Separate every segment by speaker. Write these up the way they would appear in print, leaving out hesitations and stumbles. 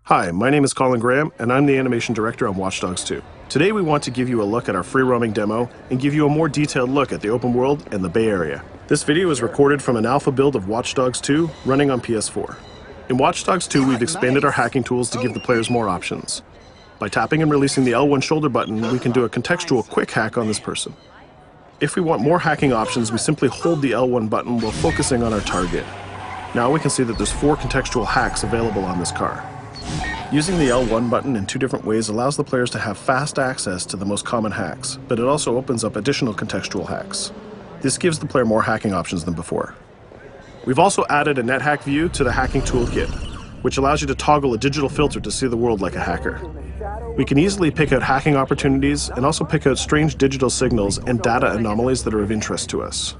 Speaker 1: Hi, my name is Colin Graham, and I'm the animation director on Watch Dogs 2. Today we want to give you a look at our free-roaming demo and give you a more detailed look at the open world and the Bay Area. This video is recorded from an alpha build of Watch Dogs 2 running on PS4. In Watch Dogs 2, we've expanded our hacking tools to give the players more options. By tapping and releasing the L1 shoulder button, we can do a contextual quick hack on this person. If we want more hacking options, we simply hold the L1 button while focusing on our target. Now we can see that there's 4 contextual hacks available on this car. Using the L1 button in 2 different ways allows the players to have fast access to the most common hacks, but it also opens up additional contextual hacks. This gives the player more hacking options than before. We've also added a Nethack view to the hacking toolkit, which allows you to toggle a digital filter to see the world like a hacker. We can easily pick out hacking opportunities and also pick out strange digital signals and data anomalies that are of interest to us.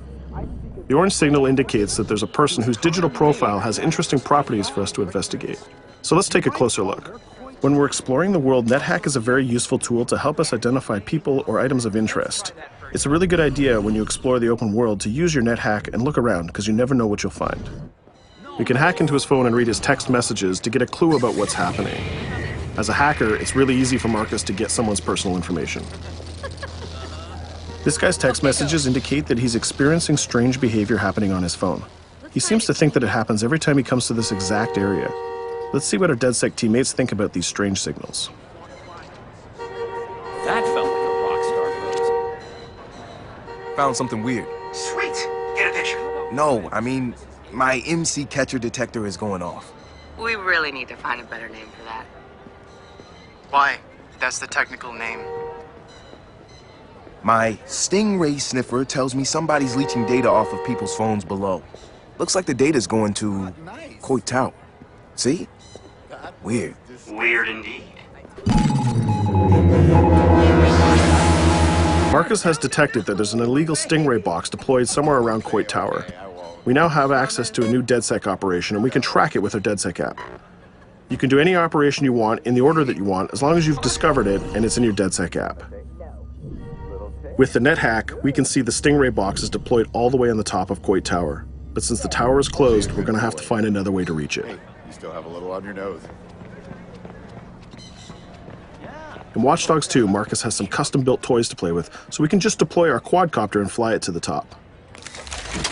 Speaker 1: The orange signal indicates that there's a person whose digital profile has interesting properties for us to investigate. So let's take a closer look. When we're exploring the world, Nethack is a very useful tool to help us identify people or items of interest. It's a really good idea when you explore the open world to use your Nethack and look around, because you never know what you'll find. We can hack into his phone and read his text messages to get a clue about what's happening. As a hacker, it's really easy for Marcus to get someone's personal information. This guy's text messages indicate that he's experiencing strange behavior happening on his phone. He seems to think that it happens every time he comes to this exact area. Let's see what our DedSec teammates think about these strange signals.
Speaker 2: That felt like a rock star pose.
Speaker 3: Found something weird.
Speaker 4: Sweet. Get a picture.
Speaker 3: No, I mean, my MC catcher detector is going off.
Speaker 5: We really need to find a better name for that.
Speaker 4: Why? That's the technical name.
Speaker 3: My Stingray sniffer tells me somebody's leeching data off of people's phones below. Looks like the data's going to Coit Tower. See? Weird.
Speaker 4: Weird indeed.
Speaker 1: Marcus has detected that there's an illegal Stingray box deployed somewhere around Coit Tower. We now have access to a new DedSec operation, and we can track it with our DedSec app. You can do any operation you want in the order that you want, as long as you've discovered it and it's in your DedSec app. With the Nethack, we can see the Stingray box is deployed all the way on the top of Coit Tower. But since the tower is closed, we're going to have to find another way to reach it.
Speaker 6: You still have a little on your nose.
Speaker 1: In Watch Dogs 2, Marcus has some custom-built toys to play with, so we can just deploy our quadcopter and fly it to the top.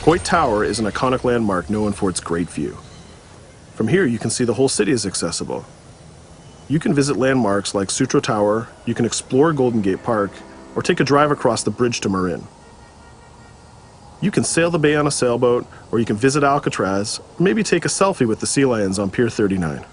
Speaker 1: Coit Tower is an iconic landmark known for its great view. From here, you can see the whole city is accessible. You can visit landmarks like Sutro Tower, you can explore Golden Gate Park, or take a drive across the bridge to Marin. You can sail the bay on a sailboat, or you can visit Alcatraz, or maybe take a selfie with the sea lions on Pier 39.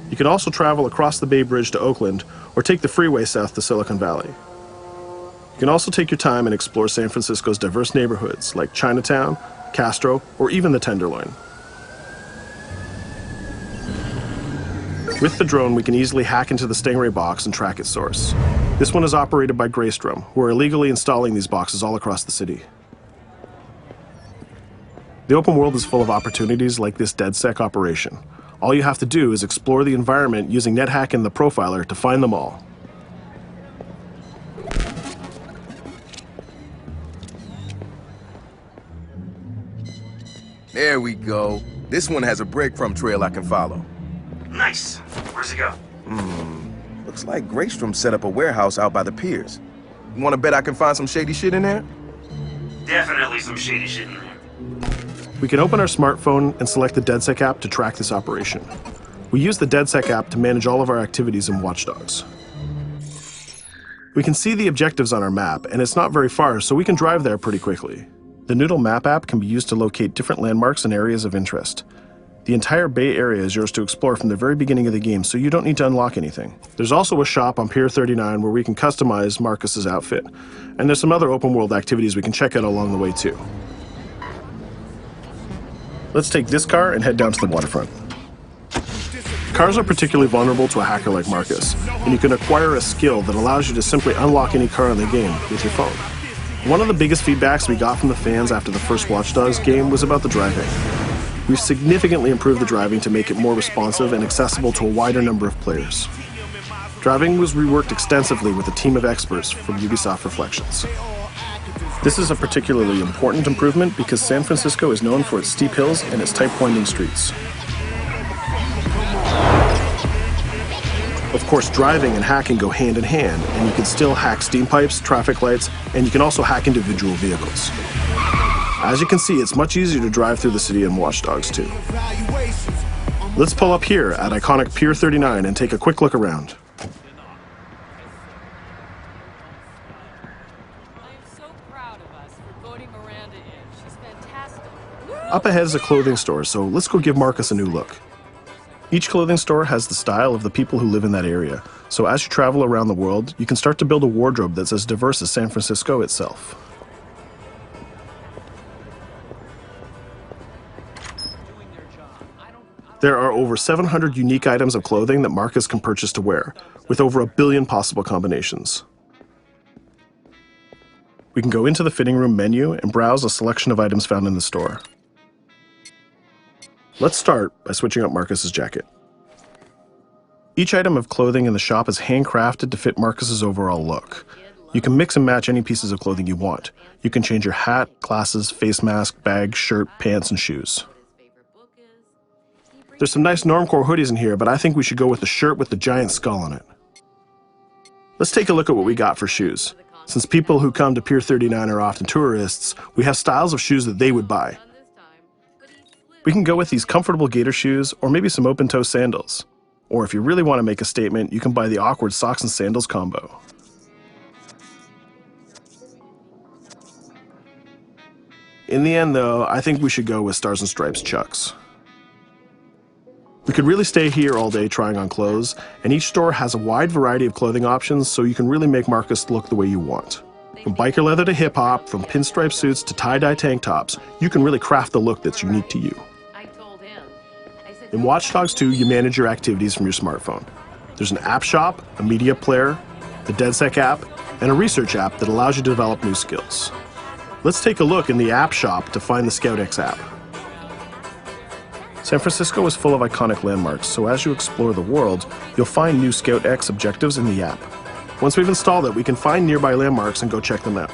Speaker 1: You can also travel across the Bay Bridge to Oakland, or take the freeway south to Silicon Valley. You can also take your time and explore San Francisco's diverse neighborhoods like Chinatown, Castro, or even the Tenderloin. With the drone, we can easily hack into the Stingray box and track its source. This one is operated by Greystrom, who are illegally installing these boxes all across the city. The open world is full of opportunities like this DedSec operation. All you have to do is explore the environment using Nethack and the Profiler to find them all.
Speaker 3: There we go. This one has a breadcrumb trail I can follow.
Speaker 4: Nice. Where's it go?
Speaker 3: Looks like Greystrom set up a warehouse out by the piers. You wanna bet I can find some shady shit in there?
Speaker 4: Definitely some shady shit in there.
Speaker 1: We can open our smartphone and select the DedSec app to track this operation. We use the DedSec app to manage all of our activities in Watch Dogs. We can see the objectives on our map, and it's not very far, so we can drive there pretty quickly. The Noodle Map app can be used to locate different landmarks and areas of interest. The entire Bay Area is yours to explore from the very beginning of the game, so you don't need to unlock anything. There's also a shop on Pier 39 where we can customize Marcus's outfit, and there's some other open world activities we can check out along the way too. Let's take this car and head down to the waterfront. Cars are particularly vulnerable to a hacker like Marcus, and you can acquire a skill that allows you to simply unlock any car in the game with your phone. One of the biggest feedbacks we got from the fans after the first Watch Dogs game was about the driving. We've significantly improved the driving to make it more responsive and accessible to a wider number of players. Driving was reworked extensively with a team of experts from Ubisoft Reflections. This is a particularly important improvement because San Francisco is known for its steep hills and its tight winding streets. Of course, driving and hacking go hand in hand, and you can still hack steam pipes, traffic lights, and you can also hack individual vehicles. As you can see, it's much easier to drive through the city in Watch Dogs 2. Let's pull up here at iconic Pier 39 and take a quick look around. Up ahead is a clothing store, so let's go give Marcus a new look. Each clothing store has the style of the people who live in that area, so as you travel around the world, you can start to build a wardrobe that's as diverse as San Francisco itself. There are over 700 unique items of clothing that Marcus can purchase to wear, with over 1 billion possible combinations. We can go into the fitting room menu and browse a selection of items found in the store. Let's start by switching up Marcus's jacket. Each item of clothing in the shop is handcrafted to fit Marcus's overall look. You can mix and match any pieces of clothing you want. You can change your hat, glasses, face mask, bag, shirt, pants, and shoes. There's some nice normcore hoodies in here, but I think we should go with the shirt with the giant skull on it. Let's take a look at what we got for shoes. Since people who come to Pier 39 are often tourists, we have styles of shoes that they would buy. We can go with these comfortable gator shoes or maybe some open-toe sandals. Or if you really want to make a statement, you can buy the awkward socks and sandals combo. In the end, though, I think we should go with Stars and Stripes Chucks. We could really stay here all day trying on clothes, and each store has a wide variety of clothing options, so you can really make Marcus look the way you want. From biker leather to hip-hop, from pinstripe suits to tie-dye tank tops, you can really craft the look that's unique to you. In Watch Dogs 2, you manage your activities from your smartphone. There's an app shop, a media player, the DedSec app, and a research app that allows you to develop new skills. Let's take a look in the app shop to find the ScoutX app. San Francisco is full of iconic landmarks, so as you explore the world, you'll find new ScoutX objectives in the app. Once we've installed it, we can find nearby landmarks and go check them out.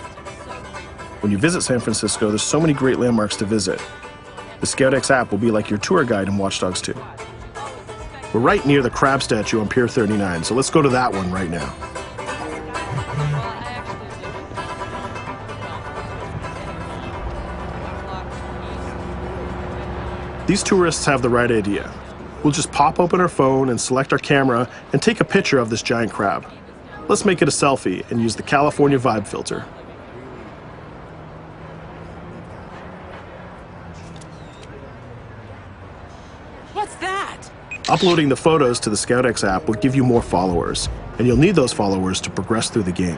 Speaker 1: When you visit San Francisco, there's so many great landmarks to visit. The ScoutX app will be like your tour guide in Watch Dogs 2. We're right near the crab statue on Pier 39, so let's go to that one right now. These tourists have the right idea. We'll just pop open our phone and select our camera and take a picture of this giant crab. Let's make it a selfie and use the California Vibe filter.
Speaker 6: What's that?
Speaker 1: Uploading the photos to the ScoutX app will give you more followers, and you'll need those followers to progress through the game.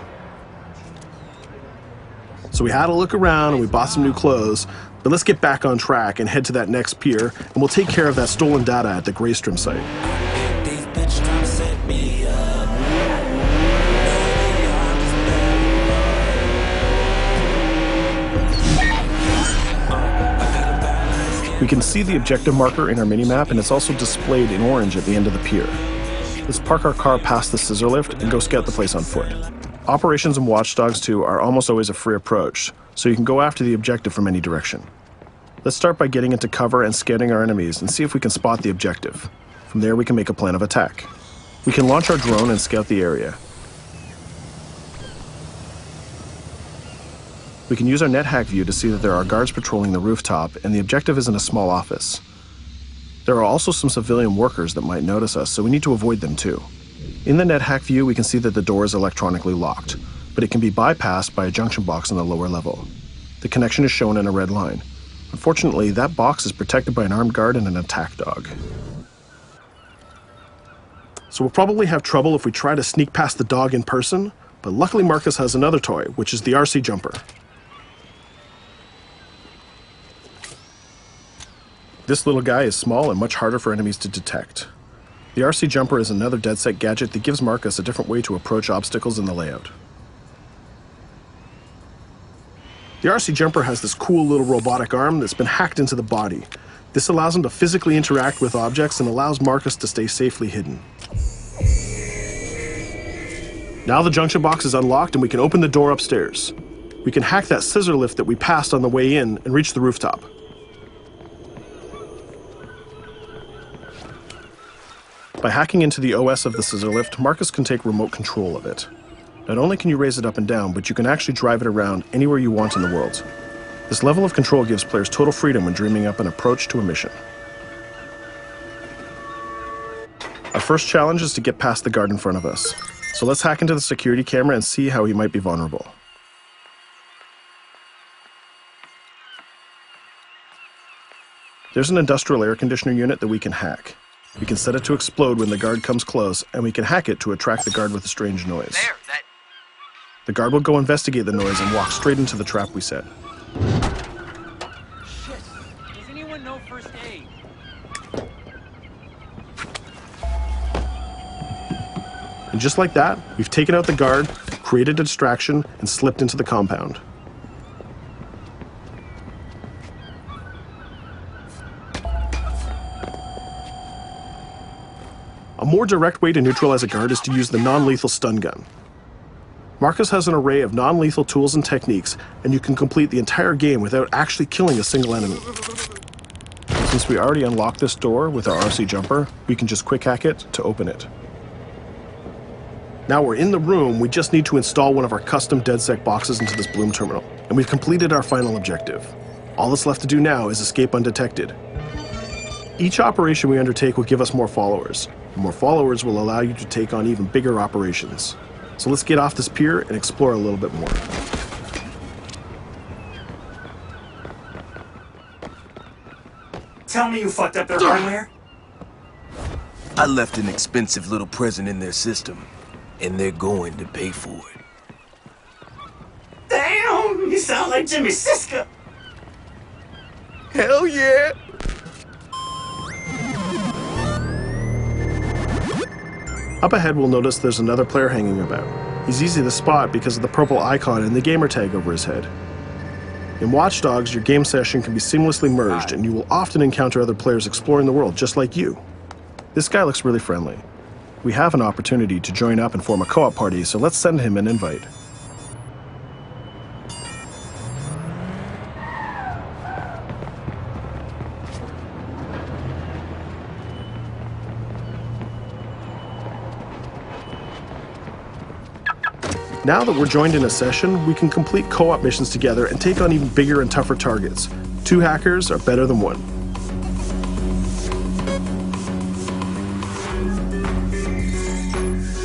Speaker 1: So we had a look around and we bought some new clothes, but let's get back on track and head to that next pier, and we'll take care of that stolen data at the Greystrom site. We can see the objective marker in our minimap, and it's also displayed in orange at the end of the pier. Let's park our car past the scissor lift and go scout the place on foot. Operations in Watch Dogs 2 are almost always a free approach, so you can go after the objective from any direction. Let's start by getting into cover and scouting our enemies and see if we can spot the objective. From there we can make a plan of attack. We can launch our drone and scout the area. We can use our Nethack view to see that there are guards patrolling the rooftop, and the objective is in a small office. There are also some civilian workers that might notice us, so we need to avoid them too. In the Nethack view, we can see that the door is electronically locked, but it can be bypassed by a junction box on the lower level. The connection is shown in a red line. Unfortunately, that box is protected by an armed guard and an attack dog. So we'll probably have trouble if we try to sneak past the dog in person, but luckily Marcus has another toy, which is the RC jumper. This little guy is small and much harder for enemies to detect. The RC jumper is another DedSec gadget that gives Marcus a different way to approach obstacles in the layout. The RC jumper has this cool little robotic arm that's been hacked into the body. This allows him to physically interact with objects and allows Marcus to stay safely hidden. Now the junction box is unlocked and we can open the door upstairs. We can hack that scissor lift that we passed on the way in and reach the rooftop. By By hacking into the OS of the scissor lift, Marcus can take remote control of it. Not only can you raise it up and down, but you can actually drive it around anywhere you want in the world. This level of control gives players total freedom when dreaming up an approach to a mission. Our first challenge is to get past the guard in front of us. So let's hack into the security camera and see how he might be vulnerable. There's an industrial air conditioner unit that we can hack. We can set it to explode when the guard comes close, and we can hack it to attract the guard with a strange noise. The guard will go investigate the noise and walk straight into the trap we set.
Speaker 2: Shit. Does anyone know first aid?
Speaker 1: And just like that, we've taken out the guard, created a distraction, and slipped into the compound. A more direct way to neutralize a guard is to use the non-lethal stun gun. Marcus has an array of non-lethal tools and techniques, and you can complete the entire game without actually killing a single enemy. Since we already unlocked this door with our RC jumper, we can just quick hack it to open it. Now we're in the room, we just need to install one of our custom DedSec boxes into this Bloom terminal, and we've completed our final objective. All that's left to do now is escape undetected. Each operation we undertake will give us more followers. And more followers will allow you to take on even bigger operations. So let's get off this pier and explore a little bit more.
Speaker 7: Tell me you fucked up their hardware?
Speaker 3: I left an expensive little present in their system, and they're going to pay for it.
Speaker 7: Damn, you sound like Jimmy Siska.
Speaker 3: Hell yeah!
Speaker 1: Up ahead, we'll notice there's another player hanging about. He's easy to spot because of the purple icon and the gamer tag over his head. In Watch Dogs, your game session can be seamlessly merged, and you will often encounter other players exploring the world just like you. This guy looks really friendly. We have an opportunity to join up and form a co-op party, so let's send him an invite. Now that we're joined in a session, we can complete co-op missions together and take on even bigger and tougher targets. 2 hackers are better than 1.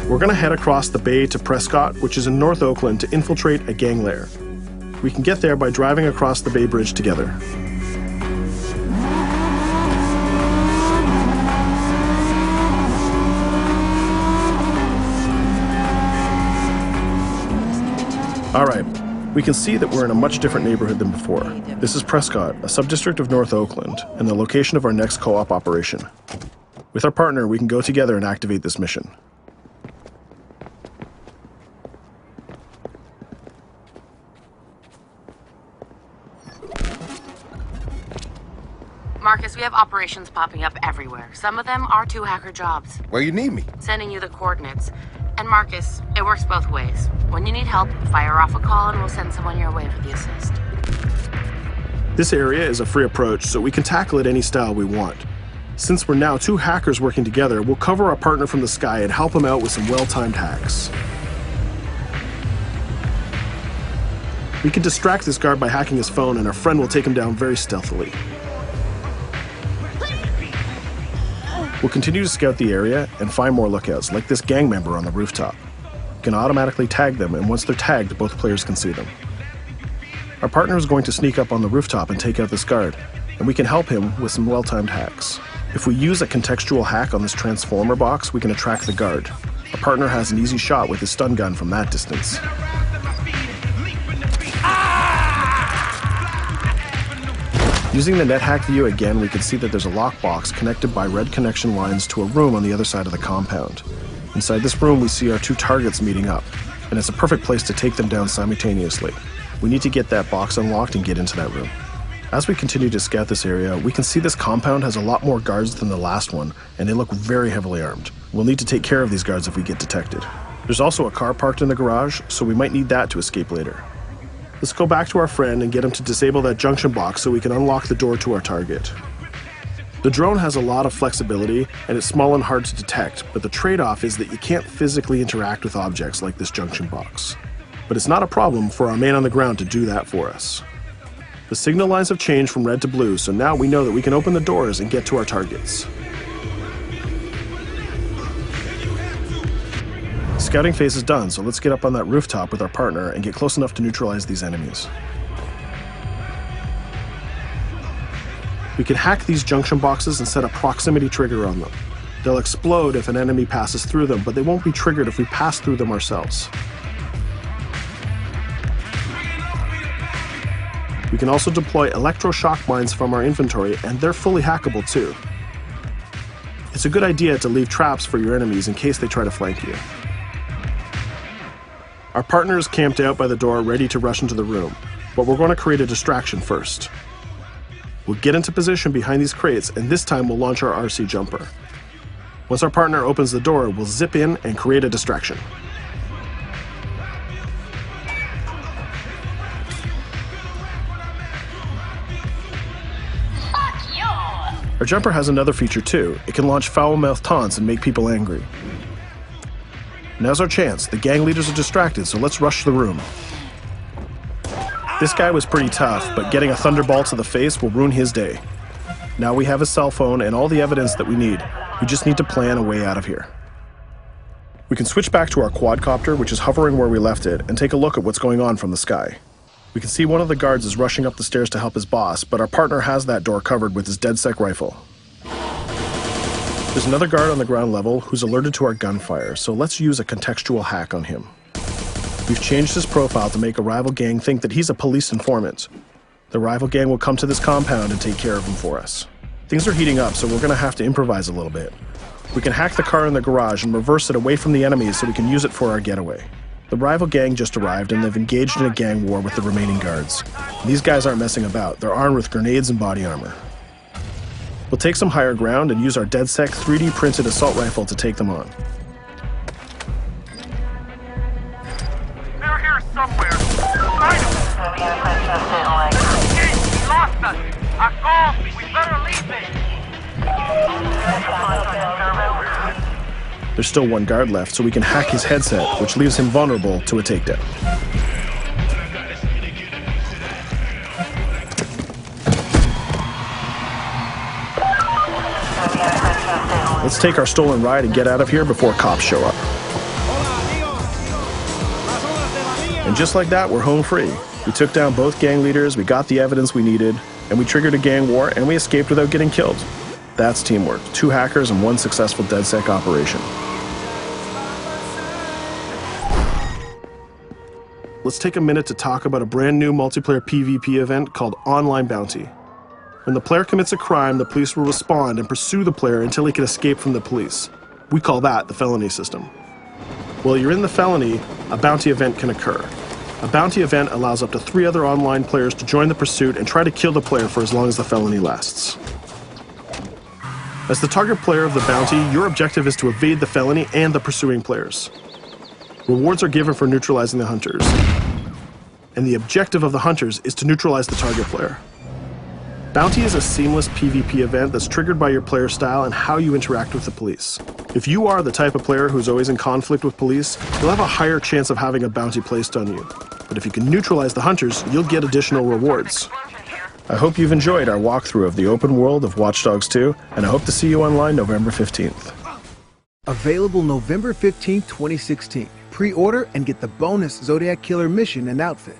Speaker 1: We're going to head across the bay to Prescott, which is in North Oakland, to infiltrate a gang lair. We can get there by driving across the Bay Bridge together. Alright, we can see that we're in a much different neighborhood than before. This is Prescott, a subdistrict of North Oakland, and the location of our next co-op operation. With our partner, we can go together and activate this mission.
Speaker 5: Marcus, we have operations popping up everywhere. Some of them are 2 hacker jobs.
Speaker 3: Where you need me?
Speaker 5: Sending you the coordinates. And Marcus, it works both ways. When you need help, fire off a call and we'll send someone your way for the assist.
Speaker 1: This area is a free approach, so we can tackle it any style we want. Since we're now 2 hackers working together, we'll cover our partner from the sky and help him out with some well-timed hacks. We can distract this guard by hacking his phone, and our friend will take him down very stealthily. We'll continue to scout the area and find more lookouts, like this gang member on the rooftop. You can automatically tag them, and once they're tagged, both players can see them. Our partner is going to sneak up on the rooftop and take out this guard, and we can help him with some well-timed hacks. If we use a contextual hack on this transformer box, we can attract the guard. Our partner has an easy shot with his stun gun from that distance. Using the Nethack view again, we can see that there's a lockbox connected by red connection lines to a room on the other side of the compound. Inside this room, we see our 2 targets meeting up, and it's a perfect place to take them down simultaneously. We need to get that box unlocked and get into that room. As we continue to scout this area, we can see this compound has a lot more guards than the last one, and they look very heavily armed. We'll need to take care of these guards if we get detected. There's also a car parked in the garage, so we might need that to escape later. Let's go back to our friend and get him to disable that junction box so we can unlock the door to our target. The drone has a lot of flexibility and it's small and hard to detect, but the trade-off is that you can't physically interact with objects like this junction box. But it's not a problem for our man on the ground to do that for us. The signal lines have changed from red to blue, so now we know that we can open the doors and get to our targets. Scouting phase is done, so let's get up on that rooftop with our partner and get close enough to neutralize these enemies. We can hack these junction boxes and set a proximity trigger on them. They'll explode if an enemy passes through them, but they won't be triggered if we pass through them ourselves. We can also deploy electroshock mines from our inventory, and they're fully hackable too. It's a good idea to leave traps for your enemies in case they try to flank you. Our partner is camped out by the door ready to rush into the room, but we're going to create a distraction first. We'll get into position behind these crates, and this time we'll launch our RC jumper. Once our partner opens the door, we'll zip in and create a distraction. Our jumper has another feature too. It can launch foul-mouthed taunts and make people angry. Now's our chance. The gang leaders are distracted, so let's rush the room. This guy was pretty tough, but getting a thunderball to the face will ruin his day. Now we have his cell phone and all the evidence that we need. We just need to plan a way out of here. We can switch back to our quadcopter, which is hovering where we left it, and take a look at what's going on from the sky. We can see one of the guards is rushing up the stairs to help his boss, but our partner has that door covered with his DedSec rifle. There's another guard on the ground level who's alerted to our gunfire, so let's use a contextual hack on him. We've changed his profile to make a rival gang think that he's a police informant. The rival gang will come to this compound and take care of him for us. Things are heating up, so we're going to have to improvise a little bit. We can hack the car in the garage and reverse it away from the enemies so we can use it for our getaway. The rival gang just arrived and they've engaged in a gang war with the remaining guards. These guys aren't messing about. They're armed with grenades and body armor. We'll take some higher ground and use our DedSec 3D printed assault rifle to take them on.
Speaker 8: They're here somewhere. Find them. Hey, we lost us. Our call. We better leave it.
Speaker 1: There's still one guard left, so we can hack his headset, which leaves him vulnerable to a takedown. Let's take our stolen ride and get out of here before cops show up. And just like that, we're home free. We took down both gang leaders, we got the evidence we needed, and we triggered a gang war, and we escaped without getting killed. That's teamwork. 2 hackers and 1 successful DedSec operation. Let's take a minute to talk about a brand new multiplayer PvP event called Online Bounty. When the player commits a crime, the police will respond and pursue the player until he can escape from the police. We call that the felony system. While you're in the felony, a bounty event can occur. A bounty event allows up to 3 other online players to join the pursuit and try to kill the player for as long as the felony lasts. As the target player of the bounty, your objective is to evade the felony and the pursuing players. Rewards are given for neutralizing the hunters. And the objective of the hunters is to neutralize the target player. Bounty is a seamless PvP event that's triggered by your player style and how you interact with the police. If you are the type of player who's always in conflict with police, you'll have a higher chance of having a bounty placed on you. But if you can neutralize the hunters, you'll get additional rewards. I hope you've enjoyed our walkthrough of the open world of Watch Dogs 2, and I hope to see you online November 15th.
Speaker 9: Available November 15, 2016. Pre-order and get the bonus Zodiac Killer mission and outfit.